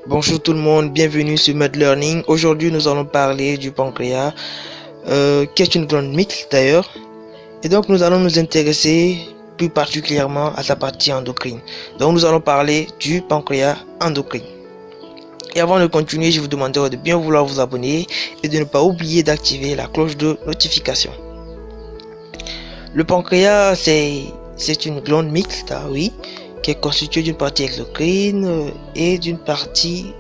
Bonjour tout le monde, bienvenue sur Mad Learning. Aujourd'hui, nous allons parler du pancréas, qui est une glande mixte d'ailleurs. Et donc, nous allons nous intéresser plus particulièrement à sa partie endocrine. Donc, nous allons parler du pancréas endocrine. Et avant de continuer, je vous demanderai de bien vouloir vous abonner et de ne pas oublier d'activer la cloche de notification. Le pancréas, c'est une glande mixte, oui, qui est constituée d'une partie exocrine et d'une partie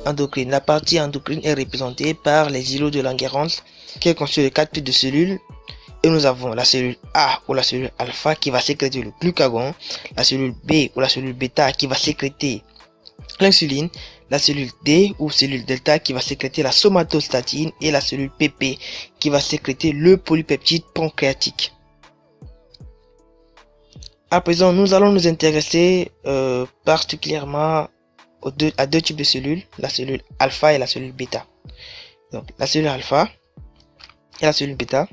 endocrine. La partie endocrine est représentée par les îlots de Langerhans, qui est constitué de 4 types de cellules. Et nous avons la cellule A ou la cellule alpha qui va sécréter le glucagon, la cellule B ou la cellule bêta qui va sécréter l'insuline, la cellule D ou cellule delta qui va sécréter la somatostatine et la cellule PP qui va sécréter le polypeptide pancréatique. À présent, nous allons nous intéresser particulièrement à deux types de cellules, la cellule alpha et la cellule bêta. Donc, la cellule alpha et la cellule bêta,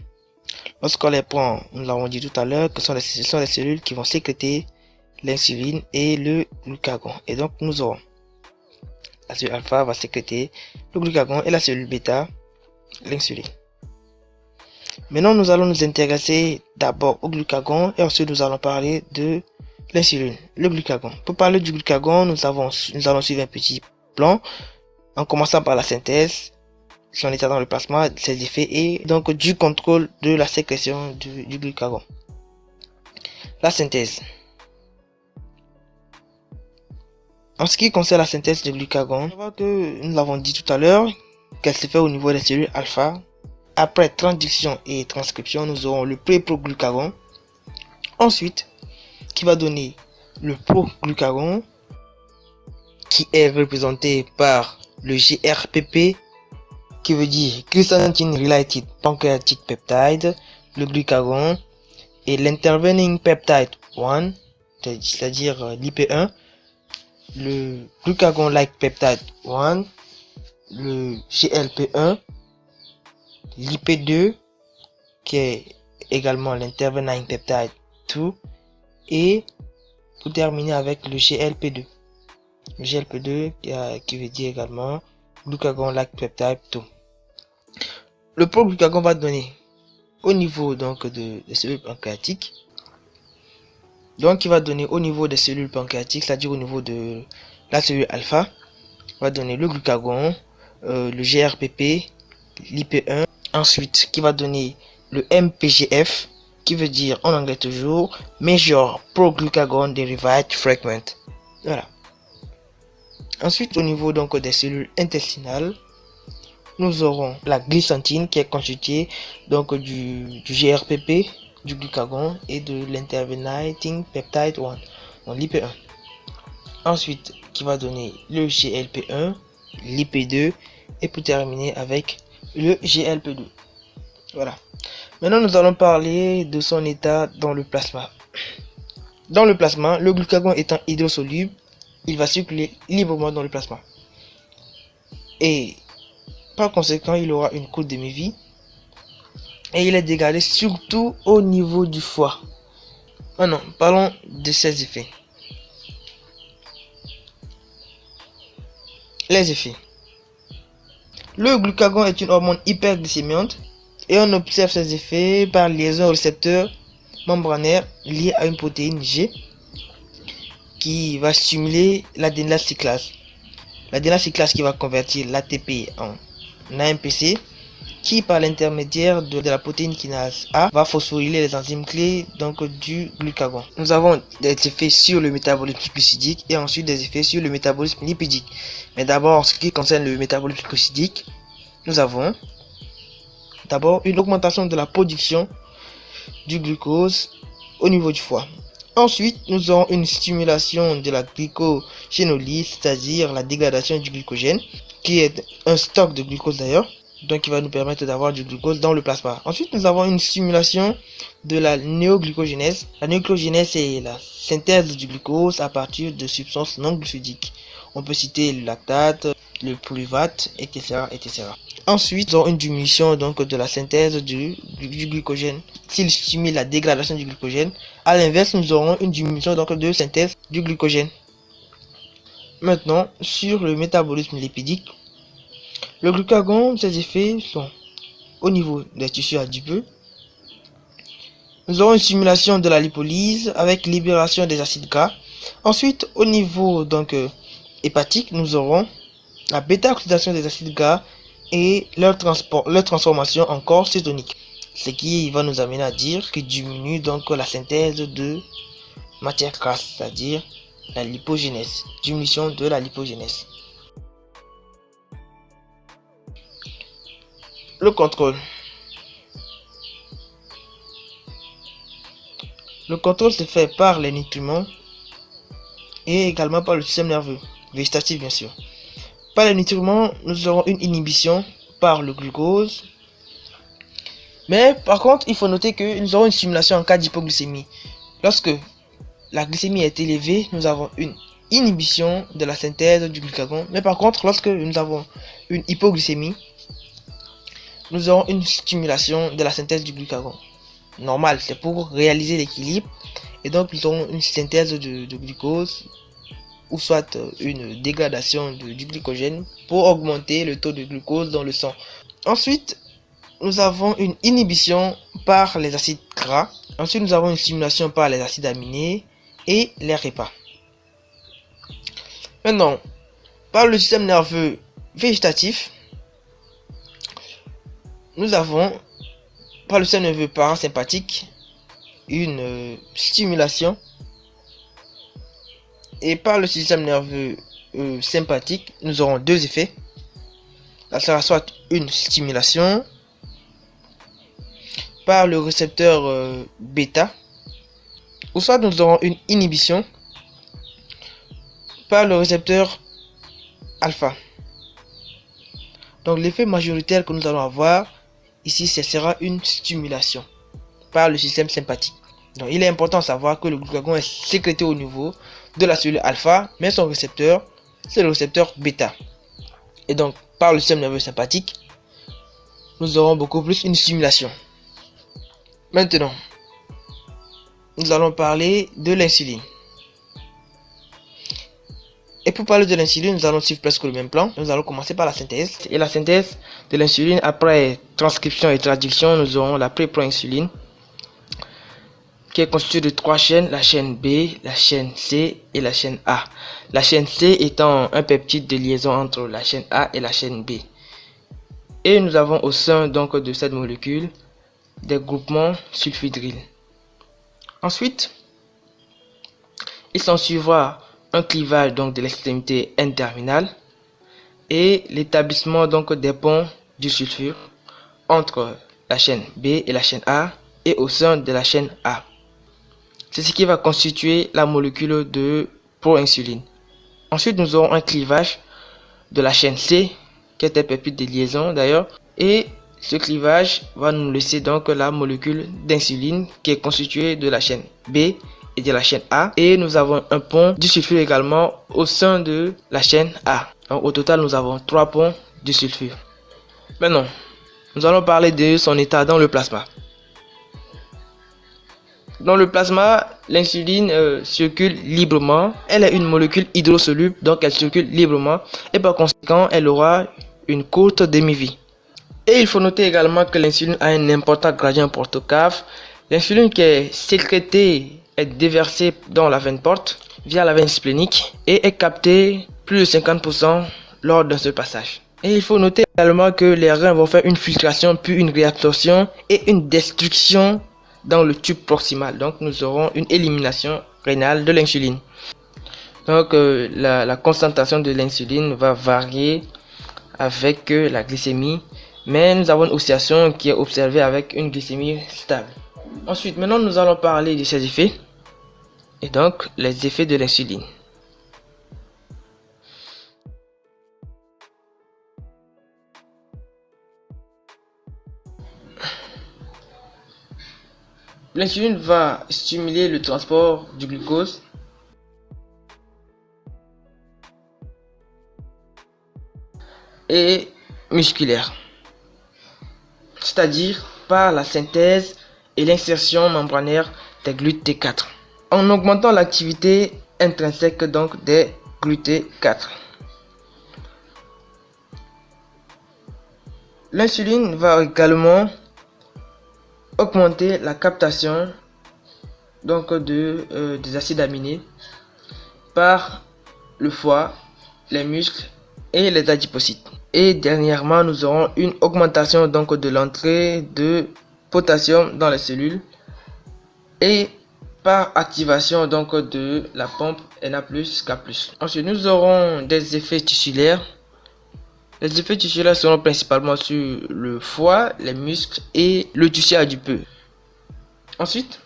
lorsqu'on les prend, nous l'avons dit tout à l'heure, que ce sont les cellules qui vont sécréter l'insuline et le glucagon. Et donc, nous aurons la cellule alpha va sécréter le glucagon et la cellule bêta, l'insuline. Maintenant, nous allons nous intéresser d'abord au glucagon et ensuite nous allons parler de l'insuline, le glucagon. Pour parler du glucagon, nous allons suivre un petit plan en commençant par la synthèse, son état dans le plasma, ses effets et donc du contrôle de la sécrétion du glucagon. La synthèse. En ce qui concerne la synthèse du glucagon, nous l'avons dit tout à l'heure qu'elle se fait au niveau des cellules alpha. Après transduction et transcription, nous aurons le pré-proglucagon. Ensuite, qui va donner le proglucagon, qui est représenté par le GRPP, qui veut dire Glycine Related Pancreatic Peptide, le glucagon, et l'intervening peptide 1, c'est-à-dire l'IP1, le glucagon-like peptide 1, le GLP1, l'IP2, qui est également l'intervening peptide 2, et pour terminer avec le GLP2. Le GLP2 qui veut dire également glucagon-like peptide 2. Le proglucagon va donner au niveau donc des cellules pancréatiques. Donc il va donner au niveau des cellules pancréatiques, c'est-à-dire au niveau de la cellule alpha, va donner le glucagon, le GRPP, l'IP1. Ensuite, qui va donner le MPGF, qui veut dire en anglais toujours Major Proglucagon Derived Fragment. Voilà. Ensuite, au niveau donc des cellules intestinales, nous aurons la glycantine qui est constituée donc du GRPP, du glucagon et de l'intervening peptide 1, donc l'IP1. Ensuite, qui va donner le GLP1, l'IP2 et pour terminer avec le GLP2. Voilà. Maintenant, nous allons parler de son état dans le plasma. Dans le plasma, le glucagon étant hydrosoluble, il va circuler librement dans le plasma. Et par conséquent, il aura une courte demi-vie. Et il est dégradé surtout au niveau du foie. Maintenant, parlons de ses effets. Les effets. Le glucagon est une hormone hyperglycémiante et on observe ses effets par liaison au récepteur membranaire lié à une protéine G qui va stimuler l'adénocyclase. L'adénocyclase qui va convertir l'ATP en AMPC qui par l'intermédiaire de la protéine kinase A va phosphoryler les enzymes clés donc du glucagon. Nous avons des effets sur le métabolisme glucidique et ensuite des effets sur le métabolisme lipidique. Mais d'abord en ce qui concerne le métabolisme glucidique, nous avons d'abord une augmentation de la production du glucose au niveau du foie. Ensuite, nous aurons une stimulation de la glycogénolyse, c'est-à-dire la dégradation du glycogène, qui est un stock de glucose d'ailleurs, donc qui va nous permettre d'avoir du glucose dans le plasma. Ensuite, nous avons une stimulation de la néoglucogénèse. La néoglucogénèse, c'est la synthèse du glucose à partir de substances non glucidiques. On peut citer le lactate, le pyruvate, etc., etc. Ensuite, nous avons une diminution donc de la synthèse du glycogène. S'il stimule la dégradation du glycogène, à l'inverse, nous aurons une diminution donc de synthèse du glycogène. Maintenant, sur le métabolisme lipidique, le glucagon, ses effets sont au niveau des tissus adipeux. Nous aurons une stimulation de la lipolyse avec libération des acides gras. Ensuite, au niveau hépatique, nous aurons la bêta-oxydation des acides gras et leur transformation en corps cétonique. Ce qui va nous amener à dire qu'il diminue donc la synthèse de matière grasse, c'est-à-dire la lipogénèse, diminution de la lipogénèse. Le contrôle. Le contrôle se fait par les nutriments et également par le système nerveux, végétatif bien sûr. Par les nutriments, nous aurons une inhibition par le glucose. Mais par contre, il faut noter que nous aurons une stimulation en cas d'hypoglycémie. Lorsque la glycémie est élevée, nous avons une inhibition de la synthèse du glucagon. Mais par contre, lorsque nous avons une hypoglycémie, nous aurons une stimulation de la synthèse du glucagon. Normal, c'est pour réaliser l'équilibre. Et donc, nous aurons une synthèse de glucose ou soit une dégradation du glycogène pour augmenter le taux de glucose dans le sang. Ensuite, nous avons une inhibition par les acides gras. Ensuite, nous avons une stimulation par les acides aminés et les repas. Maintenant, par le système nerveux végétatif, nous avons par le système nerveux parasympathique une stimulation et par le système nerveux sympathique, nous aurons deux effets. Ça sera soit une stimulation par le récepteur bêta, ou soit nous aurons une inhibition par le récepteur alpha. Donc l'effet majoritaire que nous allons avoir ici, ce sera une stimulation par le système sympathique. Donc il est important de savoir que le glucagon est sécrété au niveau de la cellule alpha, mais son récepteur, c'est le récepteur bêta. Et donc par le système nerveux sympathique, nous aurons beaucoup plus une stimulation. Maintenant, nous allons parler de l'insuline. Et pour parler de l'insuline, nous allons suivre presque le même plan. Nous allons commencer par la synthèse. Et la synthèse de l'insuline, après transcription et traduction, nous aurons la préproinsuline, qui est constituée de trois chaînes, la chaîne B, la chaîne C et la chaîne A. La chaîne C étant un peptide de liaison entre la chaîne A et la chaîne B. Et nous avons au sein donc de cette molécule des groupements sulfhydryl. Ensuite, il s'en suivra un clivage donc de l'extrémité N-terminale et l'établissement donc des ponts du sulfure entre la chaîne B et la chaîne A et au sein de la chaîne A. C'est ce qui va constituer la molécule de proinsuline. Ensuite, nous aurons un clivage de la chaîne C, qui est un peptide de liaison d'ailleurs, et ce clivage va nous laisser donc la molécule d'insuline qui est constituée de la chaîne B et de la chaîne A, et nous avons un pont du sulfure également au sein de la chaîne A. Donc, au total, nous avons 3 ponts du sulfure. Maintenant, nous allons parler de son état dans le plasma. Dans le plasma, l'insuline circule librement. Elle est une molécule hydrosoluble, donc elle circule librement et par conséquent, elle aura une courte demi-vie. Et il faut noter également que l'insuline a un important gradient porte-cave. L'insuline qui est sécrétée est déversée dans la veine porte via la veine splénique et est captée plus de 50% lors d'un seul passage. Et il faut noter également que les reins vont faire une filtration puis une réabsorption et une destruction dans le tube proximal. Donc nous aurons une élimination rénale de l'insuline. Donc la concentration de l'insuline va varier avec la glycémie, mais nous avons une oscillation qui est observée avec une glycémie stable. Ensuite, maintenant nous allons parler de ses effets et donc les effets de l'insuline. L'insuline va stimuler le transport du glucose et musculaire, c'est-à-dire par la synthèse et l'insertion membranaire des GLUT-T4, en augmentant l'activité intrinsèque donc des GLUT4. L'insuline va également augmenter la captation des acides aminés par le foie, les muscles et les adipocytes. Et dernièrement, nous aurons une augmentation de l'entrée de potassium dans les cellules et par activation de la pompe Na+K+. Ensuite, nous aurons des effets tissulaires. Les effets tissulaires seront principalement sur le foie, les muscles et le tissu adipeux. Ensuite,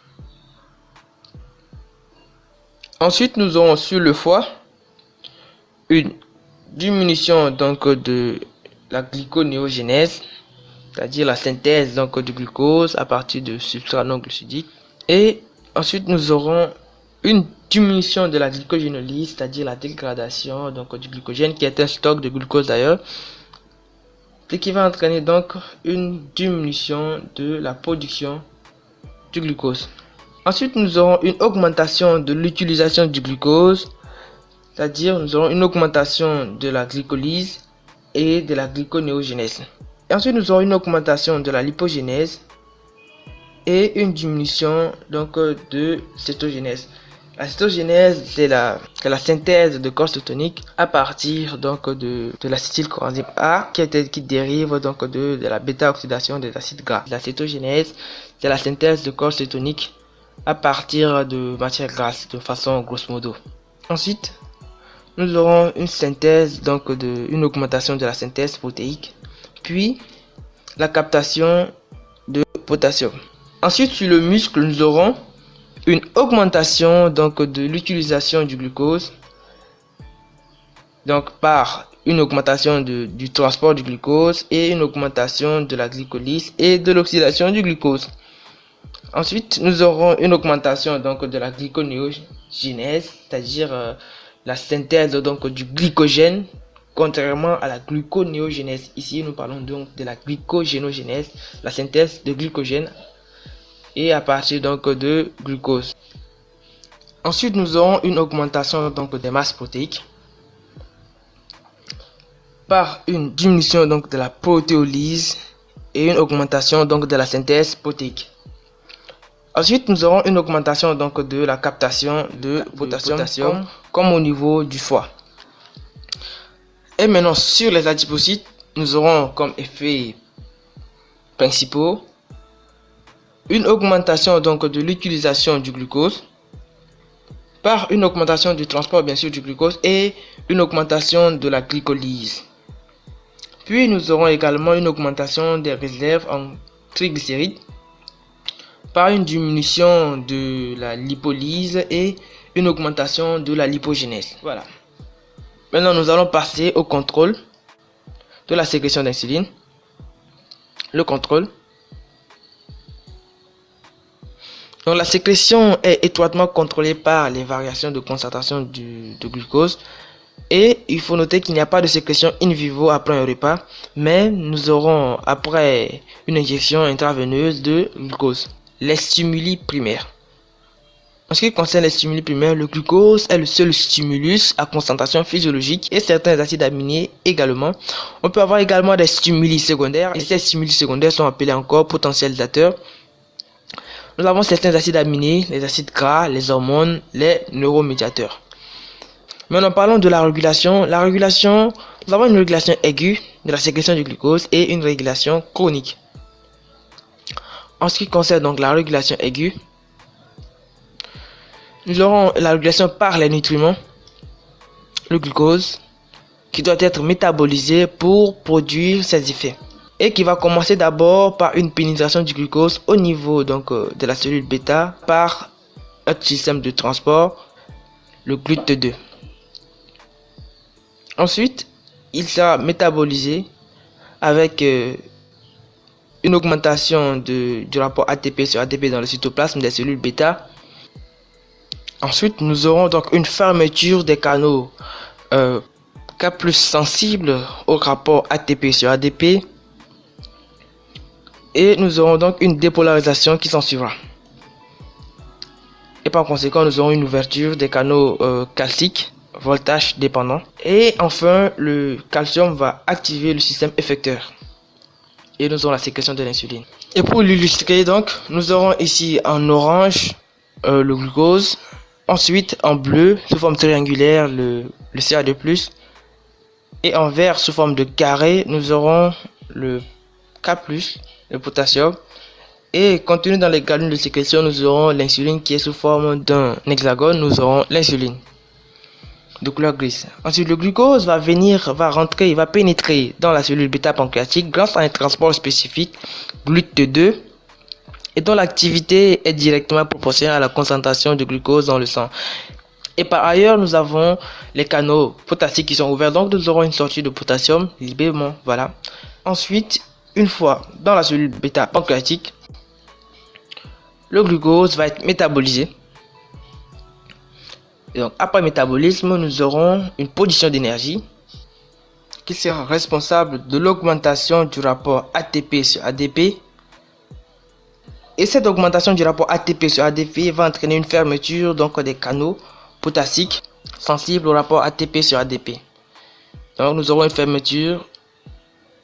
nous aurons sur le foie une diminution de la glyconéogenèse, c'est-à-dire la synthèse du glucose à partir de substrats non glucidiques. Et ensuite, nous aurons une diminution de la glycogénolyse, c'est-à-dire la dégradation du glycogène, qui est un stock de glucose d'ailleurs, ce qui va entraîner une diminution de la production du glucose. Ensuite, nous aurons une augmentation de l'utilisation du glucose, c'est-à-dire nous aurons une augmentation de la glycolyse et de la glyconéogenèse. Et ensuite, nous aurons une augmentation de la lipogénèse et une diminution de cétogénèse. La cétogénèse, c'est la synthèse de corps cétonique à partir de l'acétylcoenzyme A qui dérive de la bêta-oxydation des acides gras. La cétogénèse, c'est la synthèse de corps cétonique à partir de matières grasses, de façon grosso modo. Ensuite, nous aurons une synthèse, une augmentation de la synthèse protéique, puis la captation de potassium. Ensuite, sur le muscle, nous aurons une augmentation de l'utilisation du glucose, par une augmentation du transport du glucose et une augmentation de la glycolyse et de l'oxydation du glucose. Ensuite, nous aurons une augmentation de la glyconéogenèse, c'est-à-dire la synthèse du glycogène, contrairement à la gluconéogenèse. Ici, nous parlons donc de la glycogénogenèse, la synthèse de glycogène et à partir de glucose. Ensuite, nous aurons une augmentation des masses protéiques par une diminution de la protéolyse et une augmentation de la synthèse protéique. Ensuite, nous aurons une augmentation de la captation de potassium comme au niveau du foie. Et maintenant, sur les adipocytes, nous aurons comme effets principaux une augmentation de l'utilisation du glucose par une augmentation du transport bien sûr du glucose et une augmentation de la glycolyse. Puis nous aurons également une augmentation des réserves en triglycérides par une diminution de la lipolyse et une augmentation de la lipogénèse. Voilà. Maintenant, nous allons passer au contrôle de la sécrétion d'insuline. Le contrôle. Donc, la sécrétion est étroitement contrôlée par les variations de concentration de glucose. Et il faut noter qu'il n'y a pas de sécrétion in vivo après un repas, mais nous aurons après une injection intraveineuse de glucose. Les stimuli primaires. En ce qui concerne les stimuli primaires, le glucose est le seul stimulus à concentration physiologique et certains acides aminés également. On peut avoir également des stimuli secondaires et ces stimuli secondaires sont appelés encore potentialisateurs. Nous avons certains acides aminés, les acides gras, les hormones, les neuromédiateurs. Maintenant, parlons de la régulation. La régulation, nous avons une régulation aiguë de la sécrétion du glucose et une régulation chronique. En ce qui concerne la régulation aiguë, nous aurons la régulation par les nutriments, le glucose, qui doit être métabolisé pour produire ses effets. Et qui va commencer d'abord par une pénétration du glucose au niveau de la cellule bêta par un système de transport, le GLUT2. Ensuite, il sera métabolisé avec une augmentation du rapport ATP sur ATP dans le cytoplasme des cellules bêta. Ensuite, nous aurons une fermeture des canaux K+ sensibles au rapport ATP sur ADP. Et nous aurons une dépolarisation qui s'en suivra. Et par conséquent, nous aurons une ouverture des canaux calciques voltage dépendant. Et enfin, le calcium va activer le système effecteur. Et nous aurons la sécrétion de l'insuline. Et pour l'illustrer, donc, nous aurons ici en orange le glucose. Ensuite, en bleu, sous forme triangulaire, le Ca2+. Et en vert, sous forme de carré, nous aurons le K+, le potassium. Et contenu dans les granules de sécrétion, nous aurons l'insuline qui est sous forme d'un hexagone. Nous aurons l'insuline de couleur grise. Ensuite, le glucose va rentrer, il va pénétrer dans la cellule bêta-pancréatique grâce à un transport spécifique GLUT2 et dont l'activité est directement proportionnelle à la concentration de glucose dans le sang. Et par ailleurs, nous avons les canaux potassiques qui sont ouverts, donc nous aurons une sortie de potassium librement, voilà. Ensuite, une fois dans la cellule bêta-pancréatique, le glucose va être métabolisé. Et donc, après métabolisme, nous aurons une production d'énergie qui sera responsable de l'augmentation du rapport ATP sur ADP. Et cette augmentation du rapport ATP sur ADP va entraîner une fermeture donc des canaux potassiques sensibles au rapport ATP sur ADP. Donc, nous aurons une fermeture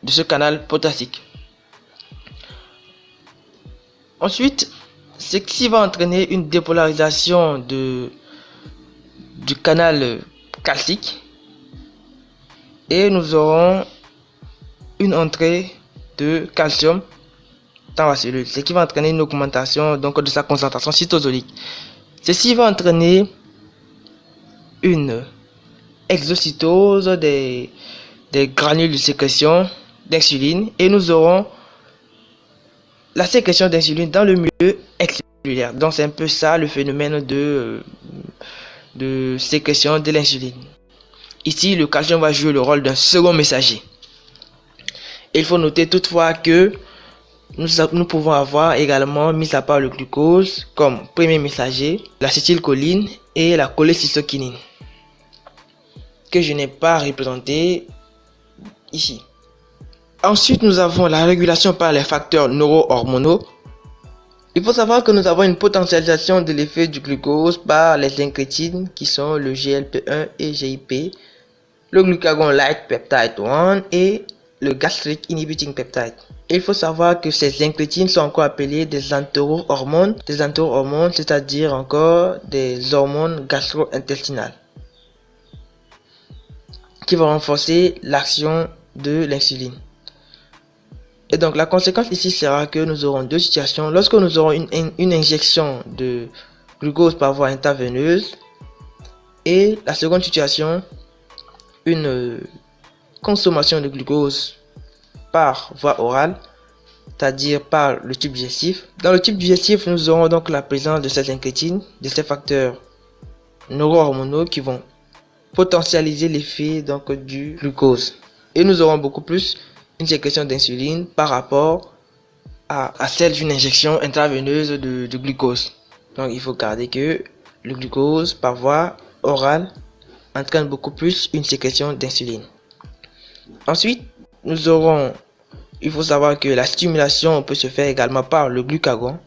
de ce canal potassique. Ensuite, ceci va entraîner une dépolarisation du canal calcique et nous aurons une entrée de calcium dans la cellule, ce qui va entraîner une augmentation donc de sa concentration cytosolique. Ceci va entraîner une exocytose des granules de sécrétion d'insuline et nous aurons la sécrétion d'insuline dans le milieu extracellulaire. Donc c'est un peu ça le phénomène de sécrétion de l'insuline. Ici, le calcium va jouer le rôle d'un second messager. Il faut noter toutefois que nous pouvons avoir également, mis à part le glucose, comme premier messager, l'acétylcholine et la cholécystokinine, que je n'ai pas représenté ici. Ensuite, nous avons la régulation par les facteurs neurohormonaux. Il faut savoir que nous avons une potentialisation de l'effet du glucose par les incrétines qui sont le GLP1 et GIP, le glucagon-like peptide 1 et le gastric inhibiting peptide. Il faut savoir que ces incrétines sont encore appelées des entérohormones, c'est-à-dire encore des hormones gastro-intestinales qui vont renforcer l'action de l'insuline. Et donc la conséquence ici sera que nous aurons deux situations. Lorsque nous aurons une injection de glucose par voie intraveineuse et la seconde situation, une consommation de glucose par voie orale, c'est-à-dire par le tube digestif. Dans le tube digestif, nous aurons donc la présence de ces incrétines, de ces facteurs neurohormonaux qui vont potentialiser l'effet donc du glucose. Et nous aurons beaucoup plus une sécrétion d'insuline par rapport à celle d'une injection intraveineuse de glucose. Donc il faut garder que le glucose par voie orale entraîne beaucoup plus une sécrétion d'insuline. Ensuite, il faut savoir que la stimulation peut se faire également par le glucagon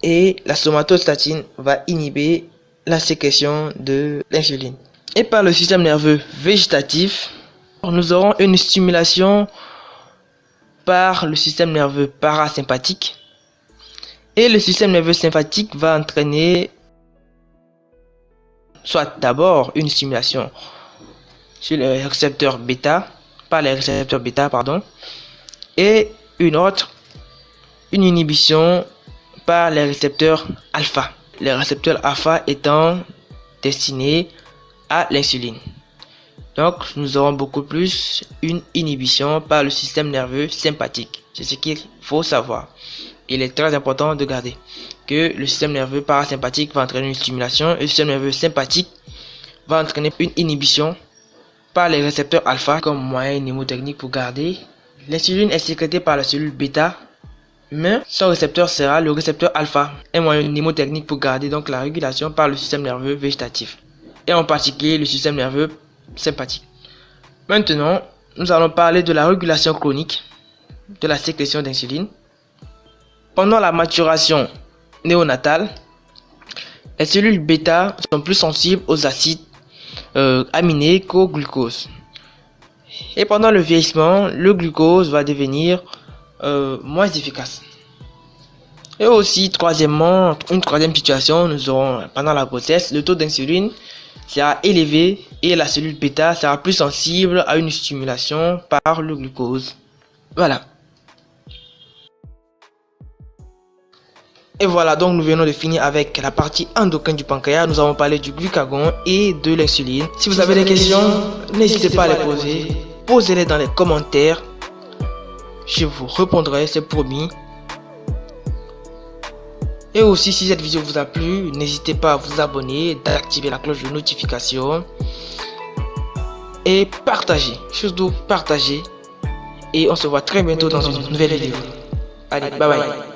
et la somatostatine va inhiber la sécrétion de l'insuline. Et par le système nerveux végétatif, nous aurons une stimulation par le système nerveux parasympathique et le système nerveux sympathique va entraîner soit d'abord une stimulation sur les récepteurs bêta, par les récepteurs bêta, et une inhibition par les récepteurs alpha. Les récepteurs alpha étant destinés à l'insuline. Donc, nous aurons beaucoup plus une inhibition par le système nerveux sympathique. C'est ce qu'il faut savoir. Il est très important de garder que le système nerveux parasympathique va entraîner une stimulation et le système nerveux sympathique va entraîner une inhibition par les récepteurs alpha comme moyen mnémotechnique pour garder. L'insuline est sécrétée par la cellule bêta, mais son récepteur sera le récepteur alpha, un moyen mnémotechnique pour garder donc la régulation par le système nerveux végétatif et en particulier le système nerveux sympathique. Maintenant, nous allons parler de la régulation chronique de la sécrétion d'insuline. Pendant la maturation néonatale, les cellules bêta sont plus sensibles aux acides aminés qu'au glucose. Et pendant le vieillissement, le glucose va devenir moins efficace. Et aussi, troisièmement, une troisième situation, nous aurons pendant la grossesse, le taux d'insuline sera élevé et la cellule bêta sera plus sensible à une stimulation par le glucose. Voilà. Et voilà, donc nous venons de finir avec la partie endocrine du pancréas. Nous avons parlé du glucagon et de l'insuline. Si vous avez des questions, n'hésitez pas à les poser. Posez-les dans les commentaires. Je vous répondrai, c'est promis. Et aussi, si cette vidéo vous a plu, n'hésitez pas à vous abonner, d'activer la cloche de notification et partager, surtout partager. Et on se voit très bientôt dans une nouvelle vidéo. Allez, bye bye.